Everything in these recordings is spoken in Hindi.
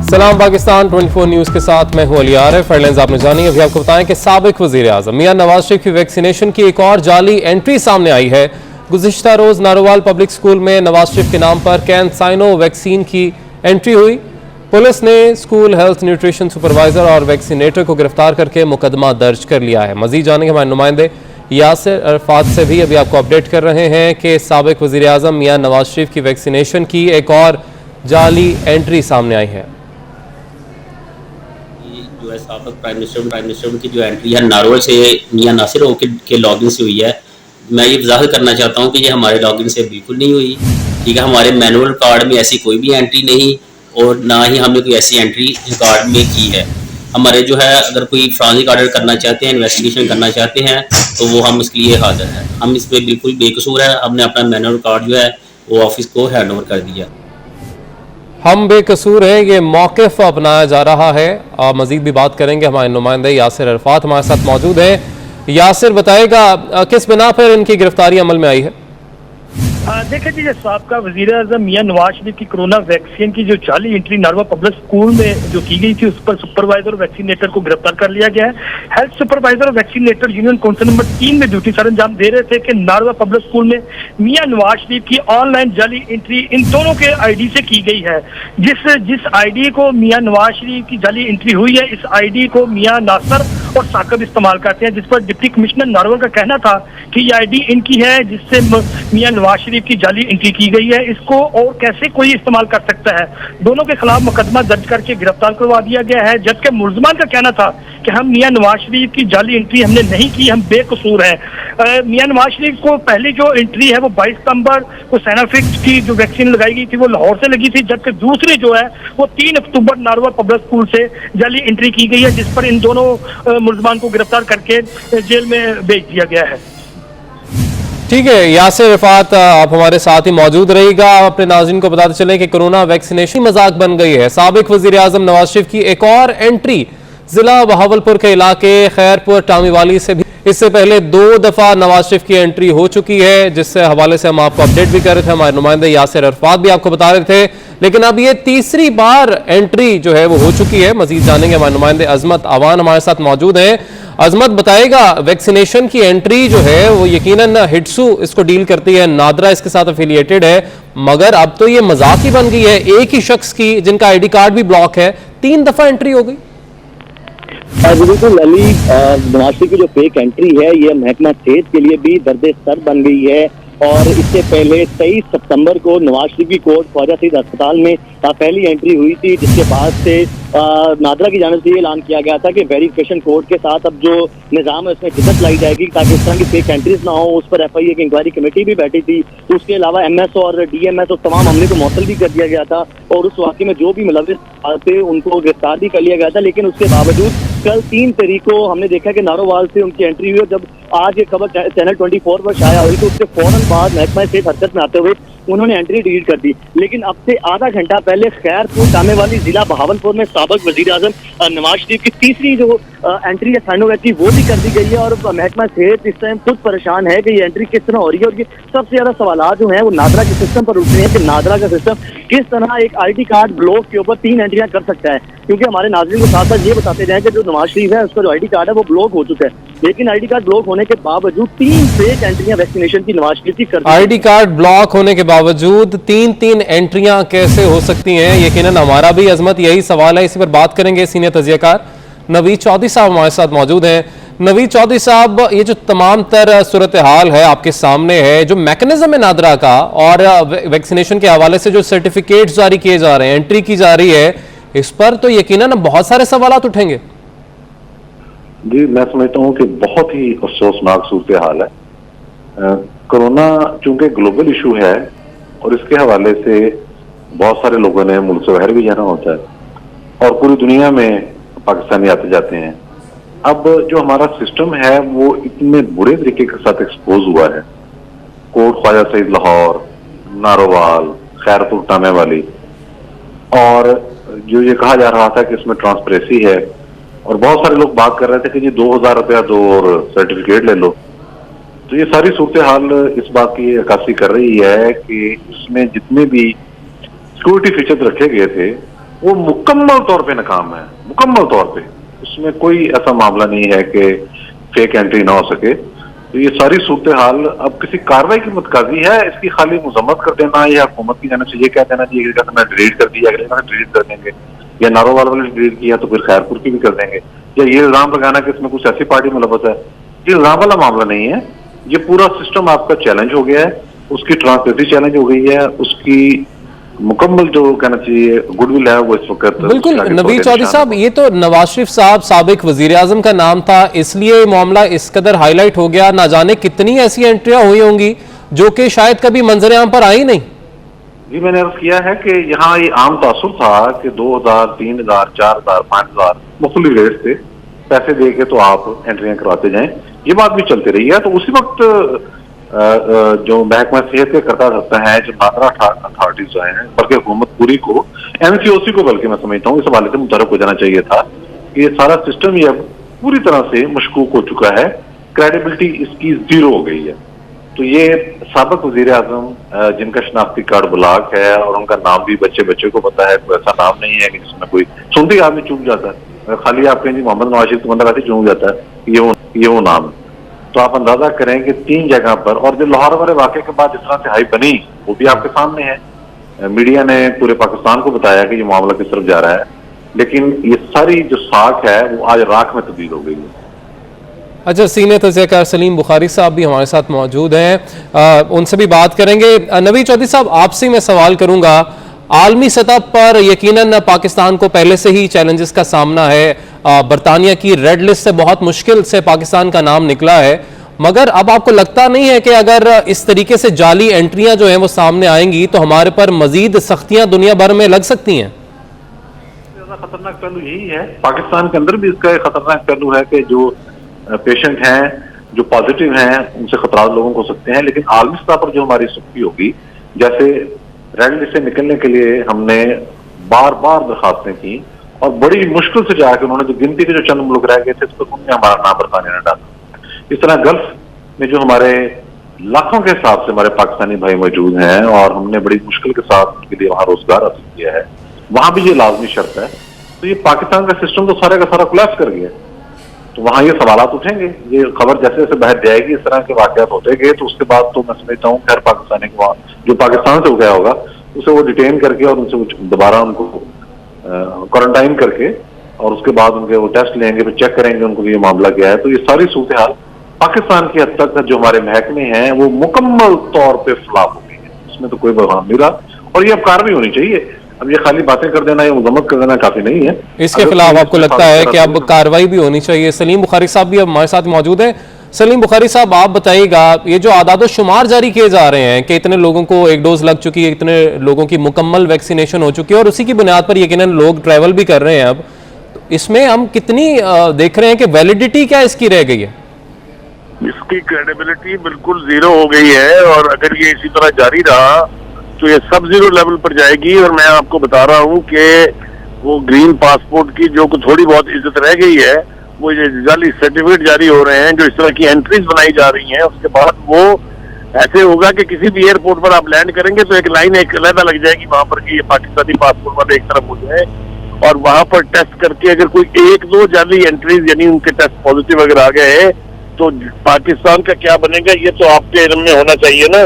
सलाम पाकिस्तान 24 न्यूज़ के साथ मैं हूं अली आरिफ। हेडलाइंस आपने जानी। अभी आपको बताएं कि साबिक वज़ीर आज़म मियां नवाज शरीफ की वैक्सीनेशन की एक और जाली एंट्री सामने आई है। गुज़िश्ता रोज़ नारोवाल पब्लिक स्कूल में नवाज शरीफ के नाम पर कैंसाइनो वैक्सीन की एंट्री हुई। पुलिस ने स्कूल हेल्थ न्यूट्रिशन सुपरवाइजर और वैक्सीनेटर को गिरफ्तार करके मुकदमा दर्ज कर लिया है। मजीद जानेंगे हमारे नुमाइंदे यासिर अरफात से भी। अभी आपको अपडेट कर रहे हैं कि साबिक वज़ीर आज़म मियां नवाज शरीफ की वैक्सीनेशन की एक और जाली एंट्री सामने आई है। जो है साबिक प्राइम मिनिस्टर की जो एंट्री है नारोल से मियां नासिर के लॉगिन से हुई है। मैं ये ज़ाहिर करना चाहता हूँ कि ये हमारे लॉगिन से बिल्कुल नहीं हुई। ठीक है, हमारे मैनुअल कार्ड में ऐसी कोई भी एंट्री नहीं और ना ही हमने कोई ऐसी एंट्री रिकॉर्ड में की है। हमारे जो है अगर कोई फॉरेंसिक ऑडिट करना चाहते हैं, इन्वेस्टिगेशन करना चाहते हैं तो वो हम इसके लिए हाजिर हैं। हम इस पर बिल्कुल बेकसूर है। हमने अपना मैनुअल कार्ड जो है वो ऑफिस को हैंड ओवर कर दिया। हम बेकसूर हैं, ये मौक़िफ़ अपनाया जा रहा है। मजीद भी बात करेंगे। हमारे नुमाइंदे यासिर अरफात हमारे साथ मौजूद हैं। यासिर बताएगा किस बिना पर इनकी गिरफ्तारी अमल में आई है? देखिए जी, साबका वज़ीर आज़म मियां नवाज शरीफ की कोरोना वैक्सीन की जो जाली एंट्री नारवा पब्लिक स्कूल में जो की गई थी, उस पर सुपरवाइजर और वैक्सीनेटर को गिरफ्तार कर लिया गया है। हेल्थ सुपरवाइजर और वैक्सीनेटर यूनियन काउंसिल नंबर 3 में ड्यूटी सर अंजाम दे रहे थे कि नारवा पब्लिक स्कूल में मियां नवाज शरीफ की ऑनलाइन जाली एंट्री इन दोनों के ID से की गई है। जिस ID को मियां नवाज शरीफ की जाली एंट्री हुई है, इस ID को मियां नासर और साकिब इस्तेमाल करते हैं, जिस पर डिप्टी कमिश्नर नारवा का कहना था कि ये ID इनकी है जिससे मियां नवाज शरीफ की जाली एंट्री की गई है। इसको और कैसे कोई इस्तेमाल कर सकता है। दोनों के खिलाफ मुकदमा दर्ज करके गिरफ्तार करवा दिया गया है। जबकि मुलजमान का कहना था कि हम मियां नवाज शरीफ की जाली एंट्री हमने नहीं की, हम बेकसूर हैं। मियां नवाज शरीफ को पहली जो एंट्री है वो 22 सितंबर को सैनाफिक्स की जो वैक्सीन लगाई गई थी वो लाहौर से लगी थी, जबकि दूसरी जो है वो 3 अक्टूबर नारवा पब्लिक स्कूल से जाली एंट्री की गई है, जिस पर इन दोनों मुलजमान को गिरफ्तार करके जेल में भेज दिया गया है। ठीक है यासिर अरफात, आप हमारे साथ ही मौजूद रहिएगा। आप अपने नाज़रीन को बताते चलें कि कोरोना वैक्सीनेशन मजाक बन गई है। साबिक वज़ीर आज़म नवाज शरीफ की एक और एंट्री जिला बहावलपुर के इलाके खैरपुर टामीवाली से भी इससे पहले 2 दफ़ा नवाज शरीफ की एंट्री हो चुकी है, जिससे हवाले से हम आपको अपडेट भी कर रहे थे। हमारे नुमाइंदे यासिर अरफात भी आपको बता रहे थे, लेकिन अब ये तीसरी बार एंट्री जो है वो हो चुकी है। मजीद जानेंगे। हमारे नुमाइंदे अजमत अवान हमारे साथ मौजूद हैं। अजमत बताएगा, वैक्सीनेशन की एंट्री जो है वो यकीनन हिट्सू इसको डील करती है, नादरा इसके साथ एफिलिएटेड है, मगर अब तो ये मजाक ही बन गई है। एक ही शख्स की जिनका ID कार्ड भी ब्लॉक है 3 दफा एंट्री हो गई। बिल्कुल अली, नवाज शरीफ की जो फेक एंट्री है ये महकमा सेहत के लिए भी दर्द सर बन गई है। और इससे पहले 23 सितंबर को नवाज शरीफ की कोर्ट ख्वाजा सईद अस्पताल में पहली एंट्री हुई थी, जिसके बाद से नादरा की जानिब से ये ऐलान किया गया था कि वेरिफिकेशन कोड के साथ अब जो निज़ाम है उसमें शिद्दत लाई जाएगी ताकि इस तरह की फेक एंट्रीज ना हो। उस पर FIA की इंक्वायरी कमेटी भी बैठी थी। तो उसके अलावा MS और DMS और तमाम अमले को मुअत्तल भी कर दिया गया था और उस वाक़े में जो भी मुलव्विस थे उनको गिरफ्तार भी कर लिया गया था। लेकिन उसके बावजूद कल 3 तारीख को हमने देखा कि नारोवाल से उनकी एंट्री हुई और जब आज ये खबर चैनल 24 पर शाया हुई तो उसके फौरन बाद महकमा सेहत हरकत में आते हुए उन्होंने एंट्री डिलीट कर दी। लेकिन अब से आधा घंटा पहले खैरपुर टामेवाली जिला बहावलपुर में साबिक वज़ीर आज़म नवाज शरीफ की तीसरी जो एंट्री है साइनोवैक की वो भी कर दी गई है। और महकमा सेहत इस टाइम खुद परेशान है कि ये एंट्री किस तरह हो रही है। और ये सबसे ज्यादा सवाल जो है वो नादरा के सिस्टम पर उठ रहे हैं कि नादरा का सिस्टम किस तरह एक ID कार्ड ब्लॉक के ऊपर 3 एंट्रियां कर सकता है। क्योंकि हमारे नाज़रीन को साथ साथ ये बताते जाए कि जो नवाज शरीफ है उसका जो ID कार्ड है वो ब्लॉक हो चुका है, लेकिन ID कार्ड ब्लॉक होने के बावजूद 3 फेक एंट्रियां वैक्सीनेशन की नवाज शरीफ की कर दी। ID कार्ड ब्लॉक होने के बावजूद 3 एंट्रियां कैसे हो सकती हैं? यकीनन हमारा भी अजमत यही सवाल है। इसी पर बात करेंगे। सीनियर तजियाकार नवीद चौधरी साहब हमारे साथ मौजूद हैं। नवीद चौधरी साहब, ये जो तमाम तर सूरत हाल है आपके सामने है, जो मैकेनिज्म है नादरा का और वैक्सीनेशन के हवाले से जो सर्टिफिकेट जारी किए जा रहे हैं, एंट्री की जा रही है, इस पर तो यकीनन बहुत सारे सवालात उठेंगे। जी, मैं समझता हूँ कि बहुत ही अफसोसनाक सूरत हाल है। कोरोना चूंकि ग्लोबल इशू है और इसके हवाले से बहुत सारे लोगों ने मुल्क से बाहर भी जाना होता है और पूरी दुनिया में पाकिस्तानी आते जाते हैं। अब जो हमारा सिस्टम है वो इतने बुरे तरीके के साथ एक्सपोज हुआ है। कोर्ट ख्वाजा सईद लाहौर, नारोवाल, खैरपुर टामेवाली, और जो ये कहा जा रहा था कि इसमें ट्रांसपेरेंसी है और बहुत सारे लोग बात कर रहे थे कि जी 2000 रुपया दो और सर्टिफिकेट ले लो। तो ये सारी सूरत हाल इस बात की अक्कासी कर रही है कि इसमें जितने भी सिक्योरिटी फीचर्स रखे गए थे वो मुकम्मल तौर पे नाकाम है, मुकम्मल तौर पे। उसमें कोई ऐसा मामला नहीं है कि फेक एंट्री ना हो सके। तो ये सारी सूरत हाल अब किसी कार्रवाई की मुतकाजी है, इसकी खाली मजम्मत कर देना या हुकूमत की जाना चाहिए, क्या कहना चाहिए कि मैं डिलीट कर दिया, अगले महीने डिलीट कर देंगे, या नारोवाल वाले डिलीट किया तो फिर खैरपुर की भी कर देंगे, या ये इल्जाम लगाना कि इसमें कुछ ऐसी पार्टी मुलव्वस है। ये इल्जाम वाला मामला नहीं है, ये पूरा सिस्टम आपका चैलेंज हो गया है, उसकी ट्रांसपेरेंसी चैलेंज हो गई है, उसकी मुकम्मल जो कहना चाहिए गुडविल है वो इस वक्त। बिल्कुल नवीद चौधरी साहब, ये तो नवाज शरीफ साहब साबिक वजीर आजम का नाम था, इसलिए मामला इस कदर हाईलाइट हो गया। ना जाने कितनी ऐसी एंट्रियां हुई होंगी जो कि शायद कभी मंजर आम पर आई नहीं। जी मैंने अर्ज किया है कि यहाँ ये आम तासुर था कि 2000, 3000, 4000, 5000 मुख्तलिफ रेट थे, पैसे दे के तो आप एंट्रियां करवाते जाएं, ये बात भी चलती रही है। तो उसी वक्त जो महकमा सेहत के करता सकता है, जो नादरा अथॉरिटीज जो है, बल्कि हुकूमत पूरी को, एनसीओसी को बल्कि मैं समझता हूँ इस हवाले से मुतहरक हो जाना चाहिए था कि ये सारा सिस्टम ये अब पूरी तरह से मशकूक हो चुका है, क्रेडिबिलिटी इसकी जीरो हो गई है। तो ये साबिक वजीर आजम जिनका शनाख्ती कार्ड ब्लॉक है और उनका नाम भी बच्चे बच्चे को पता है, कोई ऐसा नाम नहीं है कि जिसमें कोई सुनते ही आदमी चूक जाता है। खाली आप कहें जी मोहम्मद नवाज शरीफ तो बंदा वैसे चूक जाता है, ये वो नाम है। तो आप अंदाजा करें कि 3 जगह पर, और जो लाहौर वाले वाक़े के बाद इस तरह से हाइप बनी वो भी आपके सामने है। मीडिया ने पूरे पाकिस्तान को बताया कि ये मामला किस तरफ जा रहा है, लेकिन ये सारी जो साख है वो आज राख में तब्दील हो गई है। अच्छा, सीनियर तज़कियाकार सलीम बुखारी साहब भी हमारे साथ मौजूद हैं, उनसे भी बात करेंगे। नवीद चौधरी साहब, आपसे मैं सवाल करूंगा, आलमी सतह पर यकीनन पाकिस्तान को पहले से ही चैलेंजेस का सामना है, बरतानिया की रेड लिस्ट से बहुत मुश्किल से पाकिस्तान का नाम निकला है, मगर अब आपको लगता नहीं है कि अगर इस तरीके से जाली एंट्रियां जो हैं वो सामने आएंगी तो हमारे पर मजीद सख्तियां दुनिया भर में लग सकती हैं? खतरनाक पहलू यही है, पाकिस्तान के अंदर भी इसका एक खतरनाक पहलू है कि जो पेशेंट हैं, जो पॉजिटिव हैं, उनसे खतरात लोगों को हो सकते हैं, लेकिन आलमी सतह पर जो हमारी सख्ती होगी, जैसे रेड लिस्ट से निकलने के लिए हमने बार बार दरखास्तें की और बड़ी मुश्किल से जाकर उन्होंने जो गिनती के जो चंद मुल्क रह गए थे, उस पर उनने हमारा नाम बरतानिया ने डाला। इस तरह गल्फ में जो हमारे लाखों के हिसाब से हमारे पाकिस्तानी भाई मौजूद हैं और हमने बड़ी मुश्किल के साथ उनके लिए वहां रोजगार हासिल किया है, वहां भी ये लाजमी शर्त है। तो ये पाकिस्तान का सिस्टम तो सारे का सारा कोलैप्स कर गया, तो वहां ये सवालात उठेंगे। ये खबर जैसे जैसे बाहर जाएगी, इस तरह के वाकयात होते गए, तो उसके बाद तो मैं समझता हूँ खैर पाकिस्तानी को जो पाकिस्तान से हो गया होगा उसे वो डिटेन करके और उनसे दोबारा उनको क्वारंटाइन करके और उसके बाद उनके वो टेस्ट लेंगे, फिर चेक करेंगे उनको ये मामला क्या है। तो ये सारी सूरत हाल पाकिस्तान की हद तक जो हमारे महकमे हैं वो मुकम्मल तौर पे फ्लॉप हो गई है, इसमें तो कोई बहरान नहीं रहा। और ये अब कार्रवाई होनी चाहिए, अब ये खाली बातें कर देना या मजम्मत कर देना काफी नहीं है। इसके खिलाफ आपको लगता है कि अब कार्रवाई भी होनी चाहिए? सलीम बुखारी साहब भी अब हमारे साथ मौजूद हैं। सलीम बुखारी साहब, आप बताइएगा, ये जो आदादो शुमार जारी किए जा रहे हैं कि इतने लोगों को 1 डोज लग चुकी है, इतने लोगों की मुकम्मल वैक्सीनेशन हो चुकी है और उसी की बुनियाद पर यकीनन लोग ट्रैवल भी कर रहे हैं, अब तो इसमें हम कितनी देख रहे हैं कि वैलिडिटी क्या इसकी रह गई है? इसकी क्रेडिबिलिटी बिल्कुल जीरो हो गई है और अगर ये इसी तरह जारी रहा तो ये सब जीरो लेवल पर जाएगी। और मैं आपको बता रहा हूँ कि वो ग्रीन पासपोर्ट की जो थोड़ी बहुत इज्जत रह गई है, वो ये जाली सर्टिफिकेट जारी हो रहे हैं, जो इस तरह की एंट्रीज बनाई जा रही हैं, उसके बाद वो ऐसे होगा कि किसी भी एयरपोर्ट पर आप लैंड करेंगे तो एक लाइन एक अलग लग जाएगी वहां पर कि ये पाकिस्तानी पासपोर्ट वाले एक तरफ हो जाए और वहां पर टेस्ट करके अगर कोई 1-2 जाली एंट्रीज यानी उनके टेस्ट पॉजिटिव अगर आ गए तो पाकिस्तान का क्या बनेगा, ये तो आपके इल्म में होना चाहिए ना।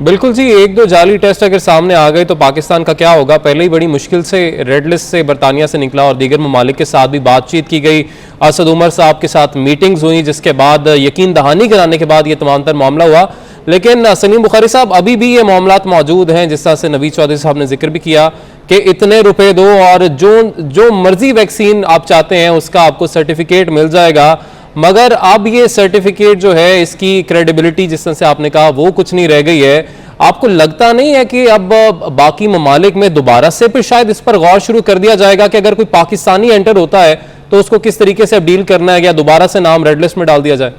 बिल्कुल जी, 1-2 जाली टेस्ट अगर सामने आ गए तो पाकिस्तान का क्या होगा? पहले ही बड़ी मुश्किल से रेड लिस्ट से बरतानिया से निकला और दीगर ममालिक के साथ भी बातचीत की गई, असद उमर साहब के साथ मीटिंग्स हुई, जिसके बाद यकीन दहानी कराने के बाद ये तमाम तर मामला हुआ। लेकिन सलीम बुखारी साहब, अभी भी ये मामलात मौजूद हैं, जिस तरह से नवीद चौधरी साहब ने जिक्र भी किया कि इतने रुपए दो और जो मर्जी वैक्सीन आप चाहते हैं उसका आपको सर्टिफिकेट मिल जाएगा, मगर अब ये सर्टिफिकेट जो है इसकी क्रेडिबिलिटी जिस तरह से आपने कहा वो कुछ नहीं रह गई है। आपको लगता नहीं है कि अब बाकी ममालिक में दोबारा से फिर शायद इस पर गौर शुरू कर दिया जाएगा कि अगर कोई पाकिस्तानी एंटर होता है तो उसको किस तरीके से डील करना है, या दोबारा से नाम रेड लिस्ट में डाल दिया जाए?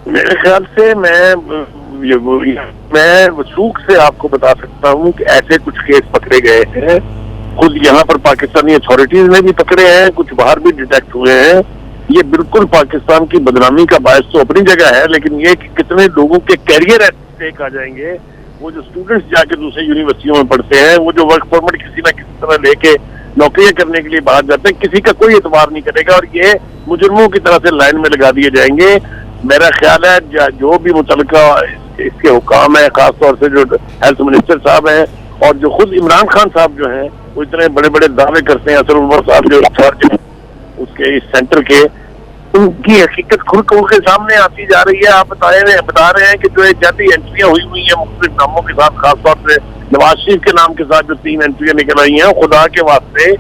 मेरे ख्याल से मैं वसूख से आपको बता सकता हूँ कि ऐसे कुछ केस पकड़े गए हैं, खुद यहाँ पर पाकिस्तानी अथॉरिटीज ने भी पकड़े हैं, कुछ बाहर भी डिटेक्ट हुए हैं। ये बिल्कुल पाकिस्तान की बदनामी का बायस तो अपनी जगह है, लेकिन ये कि कितने लोगों के कैरियर एट स्टेक आ जाएंगे वो जो स्टूडेंट्स जाके दूसरे यूनिवर्सिटियों में पढ़ते हैं, वो जो वर्क परमिट किसी ना किसी तरह लेके नौकरियां करने के लिए बाहर जाते हैं, किसी का कोई एतबार नहीं करेगा और ये मुजरमों की तरह से लाइन में लगा दिए जाएंगे। मेरा ख्याल है जो भी मुतलका इसके हुकाम है, खासतौर से जो हेल्थ मिनिस्टर साहब हैं और जो खुद इमरान खान साहब जो हैं, वो इतने बड़े बड़े दावे करते हैं, असर उमर साहब जो इंचार्ज हैं उसके इस सेंटर के, उनकी हकीकत खुल के सामने आती जा रही है। आप बता रहे हैं कि जो जाती एंट्रियां हुई है मुख्तलिफ नामों के साथ, खासतौर से नवाज शरीफ के नाम के साथ जो 3 एंट्रियां निकल आई हैं, खुदा के वास्ते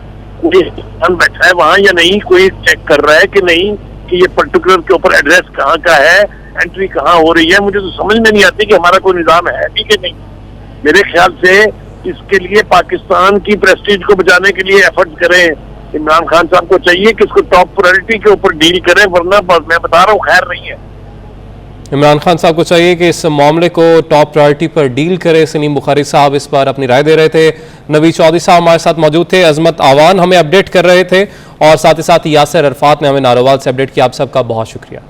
कोई इंसान बैठा है वहां या नहीं, कोई चेक कर रहा है कि नहीं कि ये पर्टिकुलर के ऊपर एड्रेस कहाँ का है, एंट्री कहाँ हो रही है। मुझे तो समझ में नहीं आती कि हमारा कोई निजाम है भी कि नहीं। मेरे ख्याल से इसके लिए पाकिस्तान की प्रेस्टीज को बचाने के लिए एफर्ट करें। इमरान खान साहब को चाहिए कि इसको टॉप प्रायोरिटी के ऊपर डील करें, वरना मैं बता रहा हूँ खैर नहीं है। इमरान खान साहब को चाहिए कि इस मामले को टॉप प्रायोरिटी पर डील करे। सलीम बुखारी साहब इस पर अपनी राय दे रहे थे। नवीद चौधरी साहब हमारे साथ मौजूद थे। अजमत आवान हमें अपडेट कर रहे थे और साथ ही साथ यासिर अरफात ने हमें नारोवाल से अपडेट किया। आप सबका बहुत शुक्रिया।